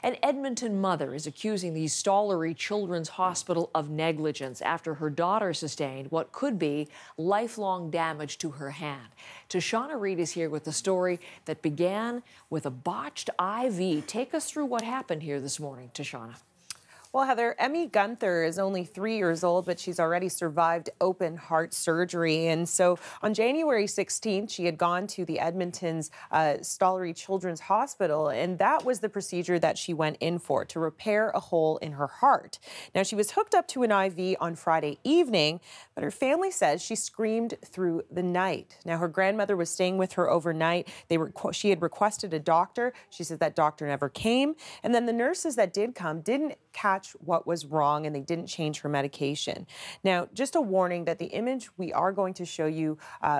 An Edmonton mother is accusing the Stollery Children's Hospital of negligence after her daughter sustained what could be lifelong damage to her hand. Tashana Reid is here with the story that began with a botched IV. Take us through what happened here this morning, Tashana. Well, Heather, Jalena Gunther is only 3 years old, but she's already survived open heart surgery. And so on January 16th, she had gone to the Edmonton's Stollery Children's Hospital, and that was the procedure that she went in for, to repair a hole in her heart. Now, she was hooked up to an IV on Friday evening, but her family says she screamed through the night. Now, her grandmother was staying with her overnight. She had requested a doctor. She said that doctor never came. And then the nurses that did come didn't catch what was wrong, and they didn't change her medication. Now, just a warning that the image we are going to show you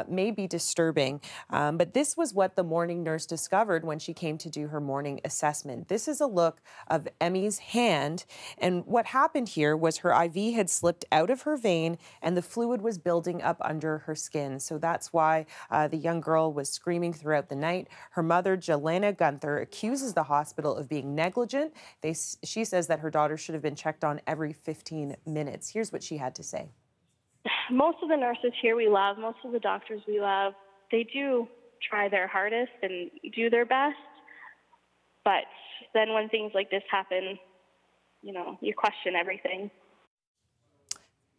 may be disturbing, but this was what the morning nurse discovered when she came to do her morning assessment. This is a look of Emmy's hand, and what happened here was her IV had slipped out of her vein and the fluid was building up under her skin. So that's why the young girl was screaming throughout the night. Her mother, Jalena Gunther, accuses the hospital of being negligent. She says that her daughter should have been checked on every 15 minutes. Here's what she had to say. Most of the nurses here we love, most of the doctors we love, they do try their hardest and do their best. But then when things like this happen, you know, you question everything.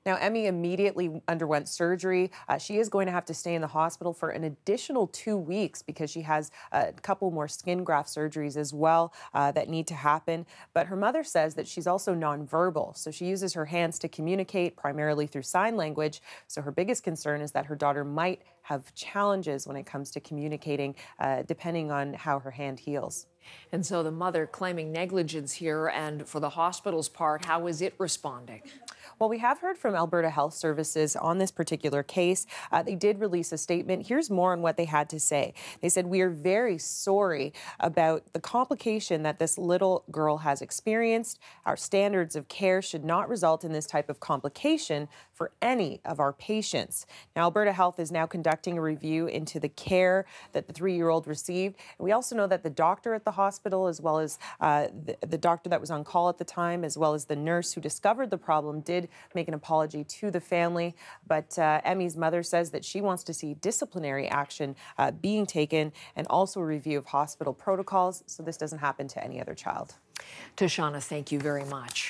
Now, Emmy immediately underwent surgery. She is going to have to stay in the hospital for an additional 2 weeks because she has a couple more skin graft surgeries as well that need to happen. But her mother says that she's also nonverbal, so she uses her hands to communicate primarily through sign language. So her biggest concern is that her daughter might have challenges when it comes to communicating, depending on how her hand heals. And so the mother claiming negligence here, and for the hospital's part, how is it responding? Well, we have heard from Alberta Health Services on this particular case. They did release a statement. Here's more on what they had to say. They said, "We are very sorry about the complication that this little girl has experienced. Our standards of care should not result in this type of complication for any of our patients." Now, Alberta Health is now conducting a review into the care that the 3-year-old received. And we also know that the doctor at the hospital, as well as the doctor that was on call at the time, as well as the nurse who discovered the problem, did make an apology to the family. But Emmy's mother says that she wants to see disciplinary action being taken, and also a review of hospital protocols so this doesn't happen to any other child. Tashana, thank you very much.